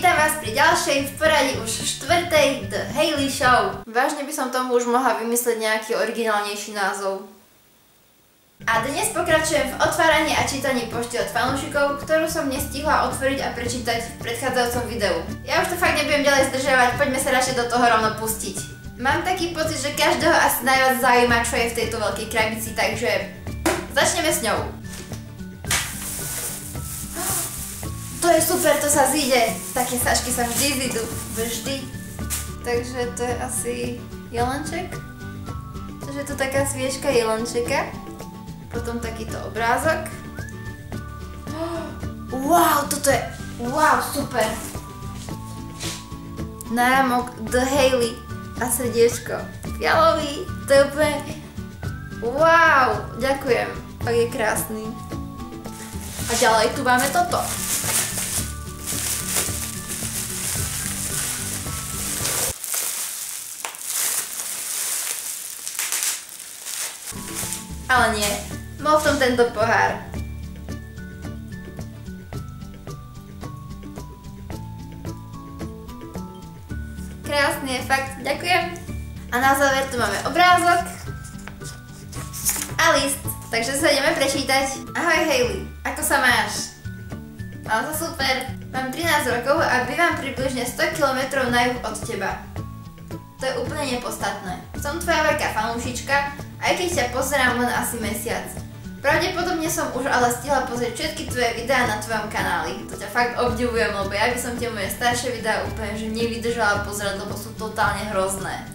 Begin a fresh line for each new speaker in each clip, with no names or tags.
Vítam vás pri ďalšej, v poradí už štvrtej The Hailey Show. Vážne by som tomu už mohla vymyslieť nejaký originálnejší názov. A dnes pokračujem v otváraní a čítaní pošty od fanúšikov, ktorú som nestihla otvoriť a prečítať v predchádzajúcom videu. Ja už to fakt nebudem ďalej zdržiavať, poďme sa radšej do toho rovno pustiť. Mám taký pocit, že každého asi najviac zaujíma, čo je v tejto veľkej krabici, takže začneme s ňou. To je super, to sa zíde. Také sašky sa vždy zídu. Vždy. Takže to je asi jelenček. Takže je to taká sviečka jelenčeka. Potom takýto obrázok. Wow, toto je... Wow, super. Náramok The Hailey a srdiečko. Fialový. To je úplne... Wow, ďakujem. Fakt je krásny. A ďalej tu máme toto. Ale nie, bol v tom tento pohár. Krásny je fakt, ďakujem. A na záver tu máme obrázok a list, takže sa ideme prečítať. Ahoj Hailey, ako sa máš? Mám sa super, mám 13 rokov a bývam približne 100 km na juh od teba. To je úplne nepodstatné. Som tvoja veľká fanúšička, aj keď ťa pozerám len asi mesiac. Pravdepodobne som už ale stihla pozrieť všetky tvoje videá na tvojom kanáli. To ťa fakt obdivujem, lebo ja by som tie moje staršie videá úplne že nevydržala pozerať, lebo sú totálne hrozné.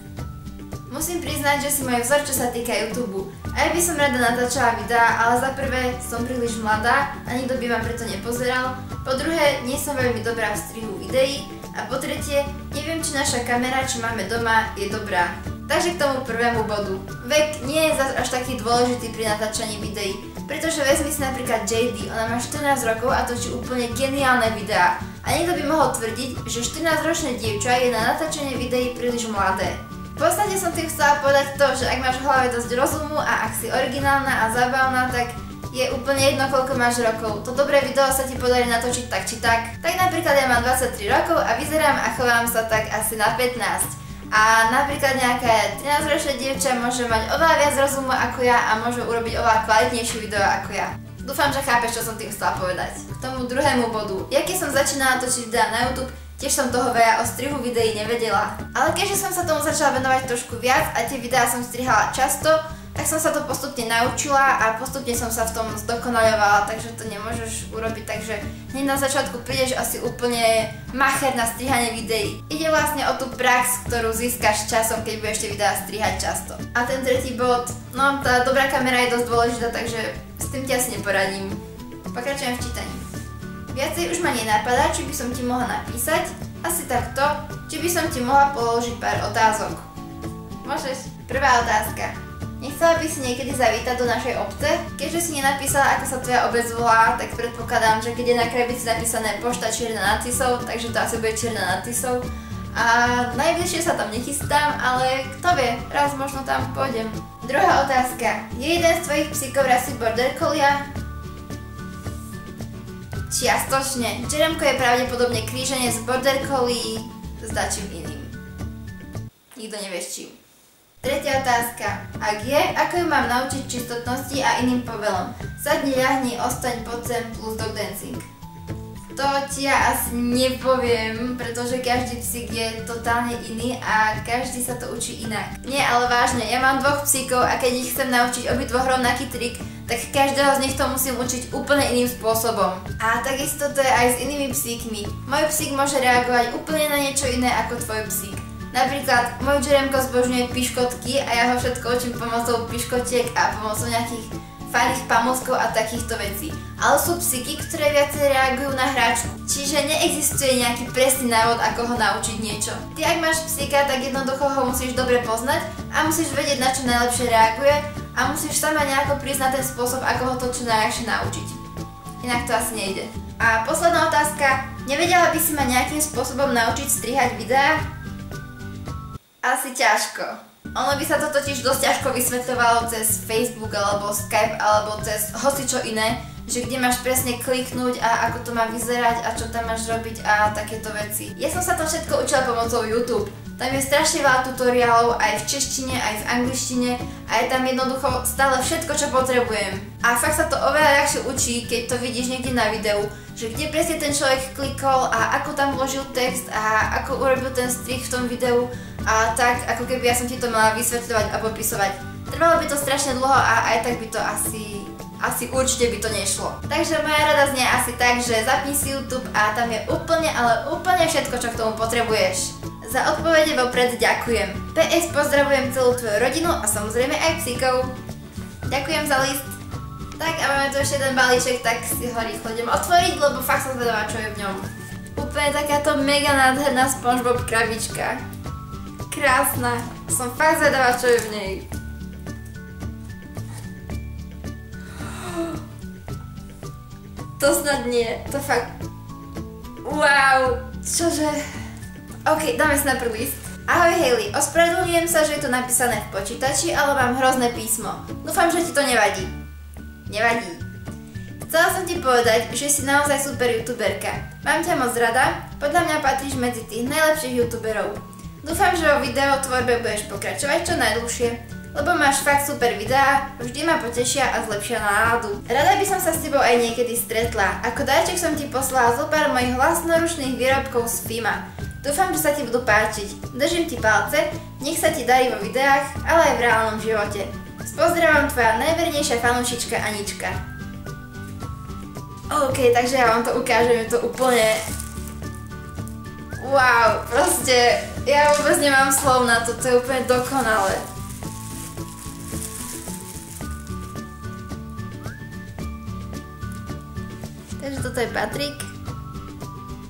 Musím priznať, že si môj vzor, čo sa týka YouTube. Aj by som rada natáčala videá, ale za prvé som príliš mladá a nikto by ma preto nepozeral. Po druhé, nie som veľmi dobrá v strihu videí. A po tretie, neviem, či naša kamera, čo máme doma, je dobrá. Takže k tomu prvému bodu. Vek nie je zase až taký dôležitý pri natáčaní videí, pretože vezmi si napríklad JD, ona má 14 rokov a točí úplne geniálne videá. A niekto by mohol tvrdiť, že 14-ročné dievča je na natáčanie videí príliš mladé. V podstate som tým chcela povedať to, že ak máš v hlave dosť rozumu a ak si originálna a zábavná, tak je úplne jedno, koľko máš rokov. To dobré video sa ti podarí natočiť tak či tak. Tak napríklad ja mám 23 rokov a vyzerám a chovám sa tak asi na 15. A napríklad nejaká 13-ročná dievča môže mať oveľa viac rozumu ako ja a môže urobiť oveľa kvalitnejšie video ako ja. Dúfam, že chápeš, čo som tým chcela povedať. K tomu druhému bodu. Ja keď som začínala točiť videá na YouTube, tiež som toho veľa o strihu videí nevedela. Ale keďže som sa tomu začala venovať trošku viac a tie videá som strihala často, tak som sa to postupne naučila a postupne som sa v tom zdokonaľovala, takže to nemôžeš urobiť, takže hneď na začiatku prídeš asi úplne macher na strihanie videí. Ide vlastne o tú prax, ktorú získaš časom, keď budeš tie videá strihať často. A ten tretí bod, no tá dobrá kamera je dosť dôležitá, takže s tým ti asi neporadím. Pokračujem v čítaní. Viacej už ma nenapadá, či by som ti mohla napísať, asi takto, či by som ti mohla položiť pár otázok. Môžeš? Prvá otázka. Nechcela by si niekedy zavítať do našej obce? Keďže si nenapísala, ako sa tvoja obec volá, tak predpokladám, že keď je na krabici napísané pošta Čierna nad Tisou, takže to asi bude Čierna nad Tisou. A najbližšie sa tam nechystám, ale kto vie, raz možno tam pôjdem. Druhá otázka. Je jeden z tvojich psíkov rasy Border Collie? Čiastočne. Jeremko je pravdepodobne kríženie z Border Collie s dačím iným. Nikto nevieš čím. Tretia otázka. Ak je, ako ju mám naučiť čistotnosti a iným povelom? Sadni, ľahni, ostaň, poď sem plus dog dancing. To ti ja asi nepoviem, pretože každý psík je totálne iný a každý sa to učí inak. Nie, ale vážne, ja mám dvoch psíkov a keď ich chcem naučiť obidvoch rovnaký trik, tak každého z nich to musím učiť úplne iným spôsobom. A takisto to je aj s inými psíkmi. Môj psík môže reagovať úplne na niečo iné ako tvoj psík. Napríklad, môj Jeremko zbožňuje piškotky a ja ho všetko učím pomocou piškotiek a pomocou nejakých fajných pamockov a takýchto vecí. Ale sú psíky, ktoré viacej reagujú na hráčku. Čiže neexistuje nejaký presný návod, ako ho naučiť niečo. Ty, ak máš psíka, tak jednoducho ho musíš dobre poznať a musíš vedieť, na čo najlepšie reaguje a musíš sama nejako prísť na ten spôsob, ako ho to čo najlepšie naučiť. Inak to asi nejde. A posledná otázka. Nevedela by si ma nejakým spôsobom naučiť strihať videá? Asi ťažko. Ono by sa to totiž dosť ťažko vysvetľovalo cez Facebook alebo Skype alebo cez hocičo iné, že kde máš presne kliknúť a ako to má vyzerať a čo tam máš robiť a takéto veci. Ja som sa to všetko učila pomocou YouTube. Tam je strašne veľa tutoriálov aj v češtine, aj v angličtine a je tam jednoducho stále všetko, čo potrebujem. A fakt sa to oveľa ľahšie učí, keď to vidíš niekde na videu, že kde presne ten človek klikol a ako tam vložil text a ako urobil ten strih v tom videu a tak, ako keby ja som ti to mala vysvetľovať a popisovať. Trvalo by to strašne dlho a aj tak by to asi určite by to nešlo. Takže moja rada znie asi tak, že zapni si YouTube a tam je úplne, ale úplne všetko, čo k tomu potrebuješ. Za odpovede vopred ďakujem. PS pozdravujem celú tvoju rodinu a samozrejme aj psíkov. Ďakujem za list. Tak a máme tu ešte jeden balíček, tak si ho rýchlo idem otvoriť, lebo fakt som zvedavá, čo je v ňom. Úplne takáto mega nádherná SpongeBob krabička. Krásna. Som fakt zvedavá, čo je v nej. To snad nie, to fakt... Wow, čože... OK, dáme si najprv list. Ahoj Hailey, ospravedlňujem sa, že je to napísané v počítači, ale mám hrozné písmo. Dúfam, že ti to nevadí. Nevadí. Chcela som ti povedať, že si naozaj super youtuberka. Mám ťa moc rada, podľa mňa patríš medzi tých najlepších youtuberov. Dúfam, že o videotvorbe budeš pokračovať čo najdlhšie, lebo máš fakt super videá, vždy ma potešia a zlepšia náladu. Rada by som sa s tebou aj niekedy stretla. Ako darček som ti poslala zo pár mojich vlastnoručných výrobkov z Fima. Dúfam, že sa ti budú páčiť. Držím ti palce, nech sa ti darí vo videách, ale aj v reálnom živote. S pozdravom tvoja najvernejšia fanúšička Anička. OK, takže ja vám to ukážem, je to úplne... Wow, proste, ja vôbec nemám slov na to, to je úplne dokonalé. Takže toto je Patrik.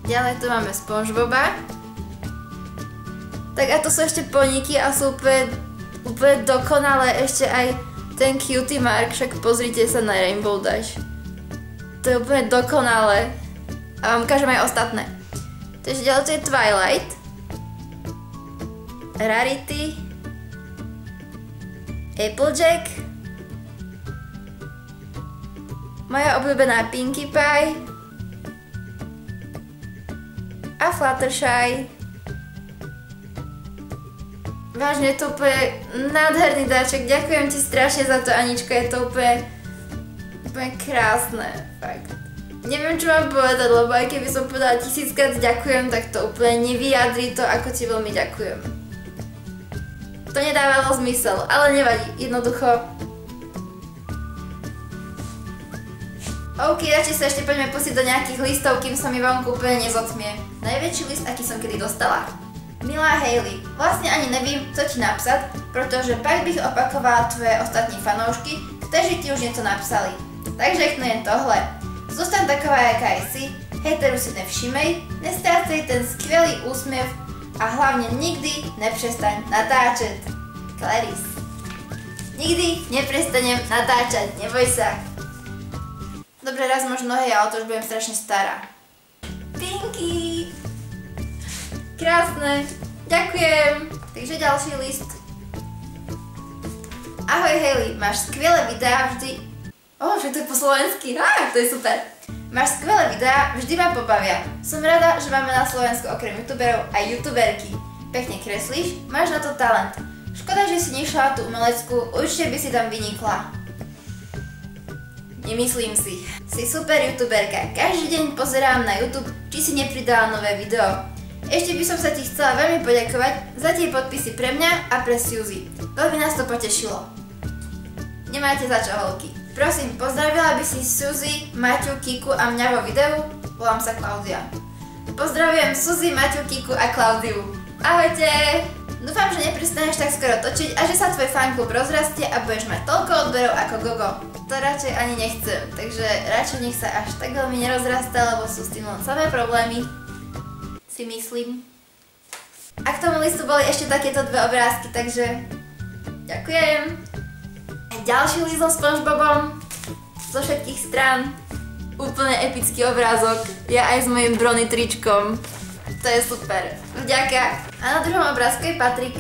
Ďalej tu máme SpongeBoba. Tak a to sú ešte poníky a sú úplne dokonalé. Ešte aj ten cutie mark, však pozrite sa na Rainbow Dash. To je úplne dokonalé. A vám ukážem aj ostatné. Takže ďalej to je Twilight. Rarity. Applejack. Moja obľúbená Pinkie Pie. A Fluttershy. Vážne, to úplne nádherný dáček. Ďakujem ti strašne za to, Anička. Je to úplne krásne. Fakt. Neviem, čo mám povedať, lebo aj keby som povedala 1000-krát ďakujem, tak to úplne nevyjadrí to, ako ti veľmi ďakujem. To nedávalo zmysel, ale nevadí. Jednoducho. OK, radšej sa ešte poďme pustiť do nejakých listov, kým sa mi vonku úplne nezotmie. Najväčší list, aký som kedy dostala. Milá Hailey, vlastne ani nevím, co ti napsať, pretože pak bych opakovala tvoje ostatní fanoušky, kteří ti už něco napsali. Tak řeknu jen tohle. Zostaň taková, jaká jsi, hejteru si nevšimej, nestrácej ten skvělý úsměv a hlavně nikdy nepřestaň natáčet. Clarice. Nikdy neprestanem natáčať, neboj sa. Dobre, raz možno hej, ale to už budem strašne stará. Pinky! Krásne, ďakujem. Takže ďalší list. Ahoj Hailey, máš skvelé videá vždy... že to je po slovensky, to je super. Máš skvelé videá, vždy ma pobavia. Som rada, že máme na Slovensku okrem youtuberov aj youtuberky. Pekne kreslíš, máš na to talent. Škoda, že si nešla tú umeleckú, určite by si tam vynikla. Nemyslím si. Si super youtuberka, každý deň pozerám na YouTube, či si nepridala nové video. Ešte by som sa ti chcela veľmi poďakovať za tie podpisy pre mňa a pre Suzy. Veľmi nás to potešilo. Nemáte za čo, holky. Prosím, pozdravila by si Suzy, Maťu, Kiku a mňa vo videu? Volám sa Klaudia. Pozdravujem Suzy, Maťu, Kiku a Klaudiu. Ahojte! Dúfam, že neprestaneš tak skoro točiť a že sa tvoj fanklub rozrastie a budeš mať toľko odberov ako Gogo. To radšej ani nechcem, takže radšej nech sa až tak veľmi nerozrastá, lebo sú s tým len samé problémy. Si myslím. A k tomu listu boli ešte takéto dve obrázky, takže ďakujem. A ďalší list so SpongeBobom zo všetkých strán. Úplne epický obrázok. Ja aj s mojím Brony tričkom. To je super. Vďaka. A na druhom obrázku je Patrik.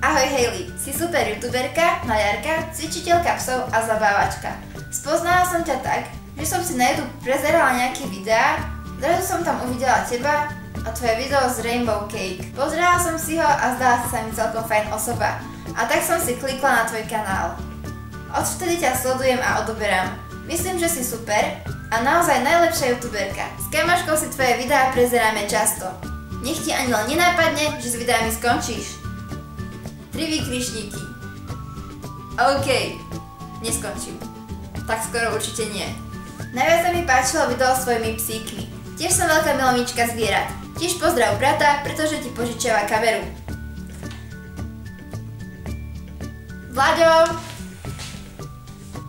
Ahoj Hailey, si super youtuberka, maliarka, cvičiteľka psov a zabávačka. Spoznala som ťa tak, že som si na YouTube prezerala nejaké videá, zrazu som tam uvidela teba a tvoje video z Rainbow Cake. Pozerala som si ho a zdala sa mi celkom fajn osoba. A tak som si klikla na tvoj kanál. Odvtedy ťa sledujem a odoberám. Myslím, že si super a naozaj najlepšia youtuberka. S kamoškou si tvoje videá prezeráme často. Nech ti ani len nenápadne, že s videami skončíš. 3 výkričníky. OK, neskončím. Tak skoro určite nie. Najviac sa mi páčilo video s tvojimi psíkmi. Tiež som veľká milovnička zvierat. Tiež pozdrav brata, pretože ti požičiava kameru. Vlaďo!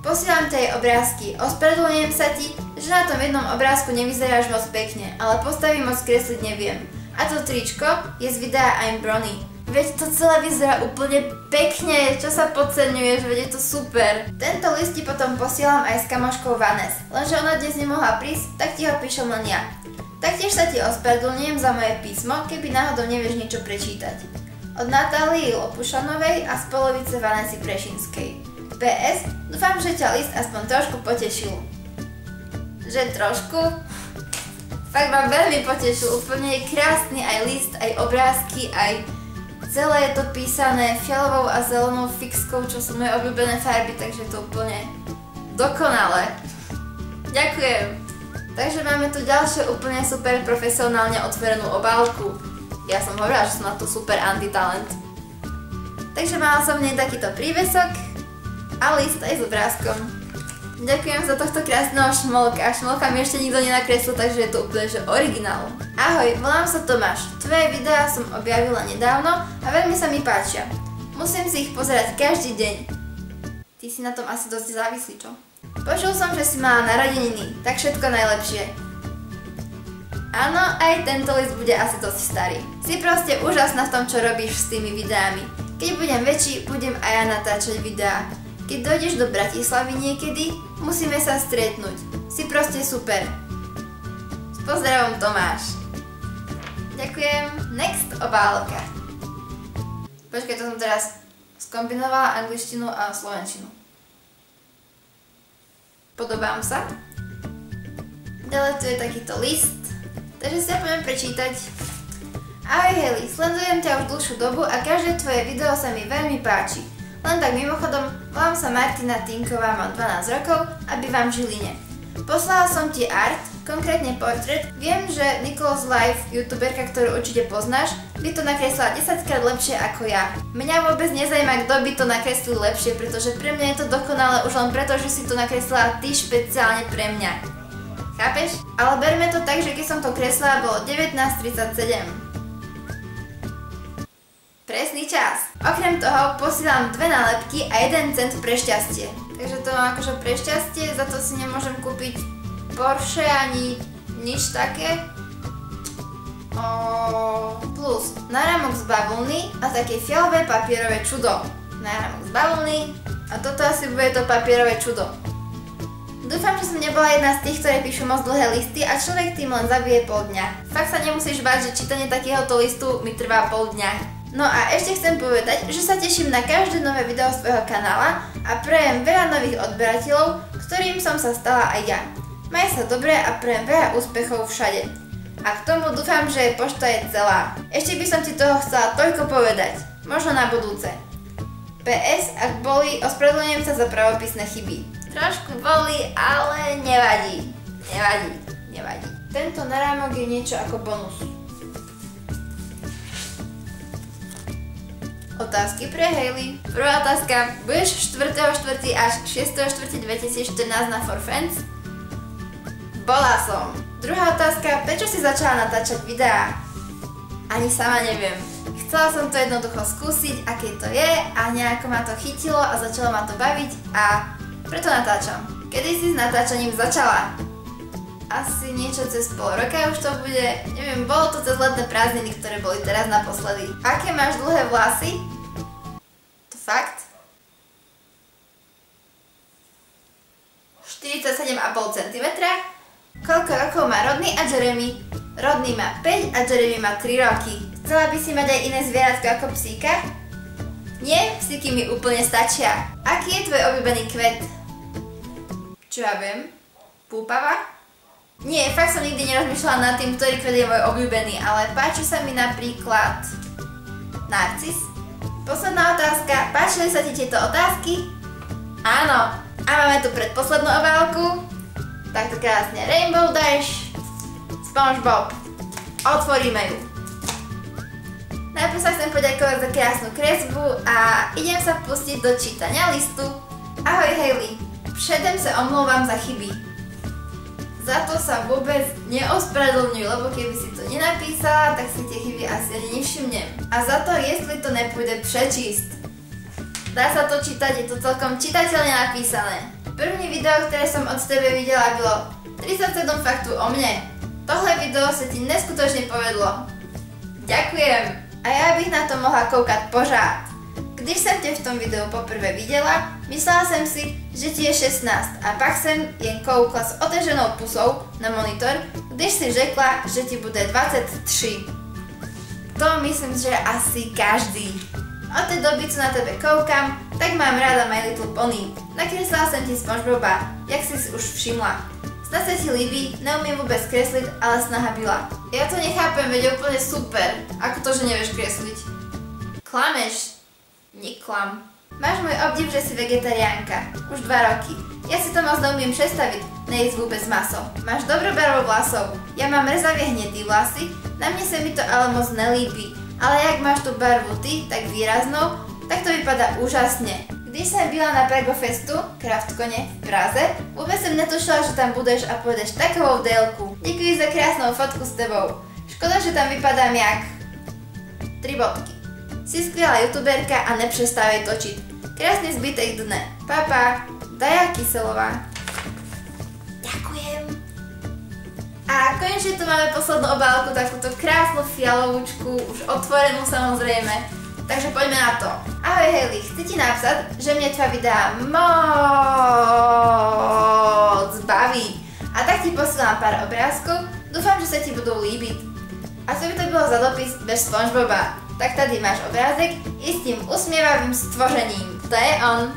Posielam ti aj obrázky. Ospravedlňujem sa ti, že na tom jednom obrázku nevyzeráš moc pekne, ale postavy moc kresliť neviem. A to tričko je z videa I'm Brony. Veď to celé vyzerá úplne pekne, čo sa podceňuješ, veď je to super. Tento list ti potom posielam aj s kamoškou Vanes, lenže ona dnes nemohla prísť, tak ti ho píšem len ja. Taktiež sa ti ospravedlňujem za moje písmo, keby náhodou nevieš niečo prečítať. Od Natálii Lopušanovej a z polovice Vanesy Prešinskej. PS, dúfam, že ťa list aspoň trošku potešil. Že trošku? Fakt ma veľmi potešil, úplne je krásny aj list, aj obrázky, aj celé je to písané fialovou a zelenou fixkou, čo sú moje obľúbené farby, takže to úplne dokonale. Ďakujem. Takže máme tu ďalšiu úplne super profesionálne otvorenú obálku. Ja som hovorila, že som na to super antitalent. Takže mala som v nej takýto prívesok a list aj s obrázkom. Ďakujem za tohto krásneho šmolka. Šmolka mi ešte nikto nenakreslil, takže je to úplne že originál. Ahoj, volám sa Tomáš. Tvoje videá som objavila nedávno a veľmi sa mi páčia. Musím si ich pozerať každý deň. Ty si na tom asi dosť závislý, čo? Počul som, že si mala narodeniny, tak všetko najlepšie. Áno, aj tento list bude asi dosť starý. Si proste úžasná v tom, čo robíš s tými videami. Keď budem väčší, budem aj ja natáčať videá. Keď dojdeš do Bratislavy niekedy, musíme sa stretnúť. Si proste super. S pozdravom Tomáš. Ďakujem. Next obálka. Počkaj, to som teraz skombinovala angličtinu a slovenčinu. Podobám sa. Ďalej tu je takýto list, takže si ja poviem prečítať. Ahoj Heli, sledujem ťa už dlhšiu dobu a každé tvoje video sa mi veľmi páči. Len tak mimochodom, volám sa Martina Tinková, mám 12 rokov a bývam v Žiline. Poslala som ti art, konkrétne portrét. Viem, že Nicholas Life, youtuberka, ktorú určite poznáš, by to nakreslila 10-krát lepšie ako ja. Mňa vôbec nezajíma, kto by to nakreslil lepšie, pretože pre mňa je to dokonalé už len preto, že si to nakreslila ty špeciálne pre mňa. Chápeš? Ale berme to tak, že keď som to kreslila, bolo 19:37. Presný čas. Okrem toho posielam 2 nálepky a 1 cent pre šťastie. Takže to mám akože pre šťastie, za to si nemôžem kúpiť Porsche ani nič také. Plus náramok z bavlny a také fialové papierové čudo. Náramok z bavlny a toto asi bude to papierové čudo. Dúfam, že som nebola jedna z tých, ktoré píšu moc dlhé listy a človek tým len zabije pol dňa. Fakt sa nemusíš báť, že čítanie takéhoto listu mi trvá pol dňa. No a ešte chcem povedať, že sa teším na každé nové video z tvojho kanála a prajem veľa nových odberateľov, ktorým som sa stala aj ja. Maj sa dobre a prajem veľa úspechov všade. A k tomu dúfam, že pošta je celá. Ešte by som ti toho chcela toľko povedať. Možno na budúce. PS, ak boli, ospravedlňujem sa za pravopisné chyby. Trošku boli, ale nevadí. Nevadí. Tento narámok je niečo ako bonus. Otázky pre Hailey. Prvá otázka. Budeš 4.4. až 6.4.2014 na For Fans? Bola som. Druhá otázka. Prečo si začala natáčať videá? Ani sama neviem. Chcela som to jednoducho skúsiť, aké to je a nejako ma to chytilo a začalo ma to baviť a preto natáčam. Kedy si s natáčaním začala? Asi niečo cez pol roka už to bude, neviem, bolo to cez letné prázdniny, ktoré boli teraz naposledy. Aké máš dlhé vlasy? To fakt? 47,5 cm. Koľko rokov má Rodney a Jeremy? Rodney má 5 a Jeremy má 3 roky. Chcela by si mať aj iné zvieratko ako psíka? Nie, psíky mi úplne stačia. Aký je tvoj obľúbený kvet? Čo ja viem? Púpava? Nie, fakt som nikdy nerozmýšľala nad tým, ktorý kvet je môj obľúbený, ale páči sa mi napríklad narcis. Posledná otázka. Páčili sa ti tieto otázky? Áno. A máme tu predposlednú obálku. Takto krásne Rainbow Dash. SpongeBob. Otvoríme ju. Najprv sa chcem poďakovať za krásnu kresbu a idem sa pustiť do čítania listu. Ahoj Hailey. Předem sa omlouvám za chyby. Za to sa vôbec neospravedlňuj, lebo keby si to nenapísala, tak si tie chyby asi ani nevšimnem. A za to, jestli to nepôjde prečíst. Dá sa to čítať, je to celkom čitateľne napísané. První video, ktoré som od tebe videla, bylo 37 faktů o mne. Tohle video sa ti neskutočne povedlo. Ďakujem. A ja bych na to mohla koukať pořád. Když jsem tě v tom videu poprvé viděla, myslela jsem si, že ti je 16 a pak jsem jen koukla s otevřenou pusou na monitor, když si řekla, že ti bude 23. To myslím, že asi každý. Od té doby, co na tebe koukám, tak mám ráda My Little Pony. Nakreslila jsem ti SpongeBoba, jak si už všimla. Snad se ti líbí, neumím vůbec kresliť, ale snaha byla. Ja to nechápem, veď je úplne super. Ako to, že nevieš kresliť? Klameš. Neklam. Máš môj obdiv, že si vegetariánka. Už 2 roky. Ja si to moc neumiem predstaviť, nejísť vôbec maso. Máš dobrú barvu vlasov. Ja mám rezavie hnedý vlasy, na mne sa mi to ale moc nelíbí. Ale jak máš tú barvu ty, tak výraznou, tak to vypadá úžasne. Když som byla na Pergofestu, Kraftkone, v Praze, vôbec som netušila, že tam budeš a pôjdeš takovou délku. Děkuji za krásnou fotku s tebou. Škoda, že tam vypadám jak 3 bodky. Si skvělá youtuberka a nepřestávej točiť. Krásny zbytek dne. Papa, Daja Kyselová. Ďakujem. A konečne tu máme poslednú obálku, takúto krásnu fialovúčku, už otvorenú samozrejme. Takže poďme na to. Ahoj Hailey, chci ti napsat, že mě tvá videa moc baví. A tak ti posílám pár obrázkov, dúfam, že sa ti budou líbit. A co by to bylo za dopis bez SpongeBoba? Tak tady máš obrázek i s tím usměvavým stvořením. To je on.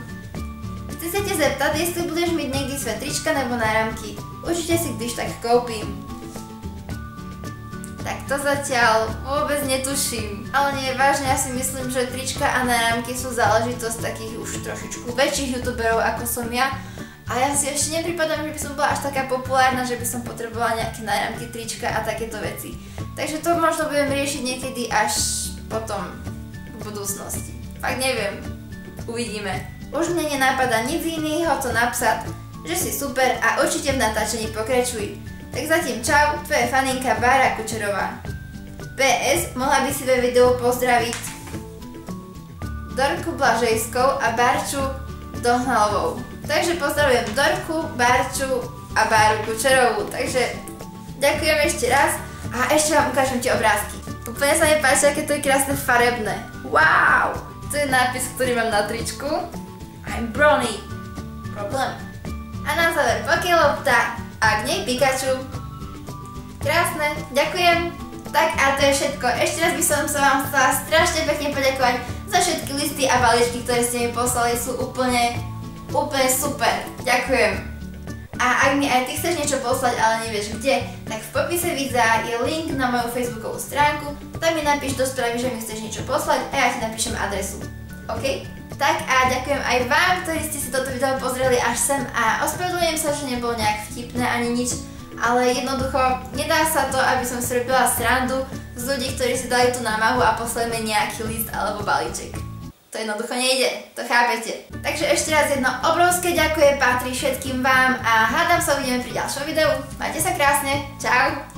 Chci se tě zeptat, jestli budeš mít někdy své trička nebo náramky. Určitě si když tak koupím. Tak to zatiaľ vôbec netuším. Ale nie, vážne, ja si myslím, že trička a náramky sú záležitosť takých už trošičku väčších youtuberov ako som ja. A ja si ešte nepripadám, že by som bola až taká populárna, že by som potrebovala nejaké náramky, trička a takéto veci. Takže to možno budem riešiť niekedy až potom v budúcnosti. Fakt neviem. Uvidíme. Už mne nenápada nic iného, co napsať, že si super a určite v natáčení pokračuj. Tak zatím čau, tvoje faninka Bára Kučerová. PS, mohla by si ve videu pozdraviť Dorku Blažejskou a Bárču Dohnalovou. Takže pozdravujem Dorku, Bárču a Báru Kučerovú. Takže ďakujem ešte raz a ešte vám ukážem tie obrázky. Úplne sa mi páči, aké to je krásne farebné. Wow! To je nápis, ktorý mám na tričku. I'm Brony. Problém. A na záver Pokélopta a k nej Pikachu. Krásne, ďakujem. Tak a to je všetko. Ešte raz by som sa vám chcela strašne pekne poďakovať za všetky listy a balíčky, ktoré ste mi poslali. Sú úplne super. Ďakujem. A ak mi aj ty chceš niečo poslať, ale nevieš kde, tak v popise videa je link na moju facebookovú stránku. Tam mi napíš do správy, že mi chceš niečo poslať a ja ti napíšem adresu. OK? Tak a ďakujem aj vám, ktorí ste si toto video pozreli až sem a ospravedlňujem sa, že nebolo nejak vtipné ani nič, ale jednoducho nedá sa to, aby som si robila srandu z ľudí, ktorí si dali tú námahu a poslali mi nejaký list alebo balíček. To jednoducho nejde, to chápete. Takže ešte raz jedno obrovské ďakujem patrí všetkým vám a hádam sa uvidíme pri ďalšom videu. Majte sa krásne, čau!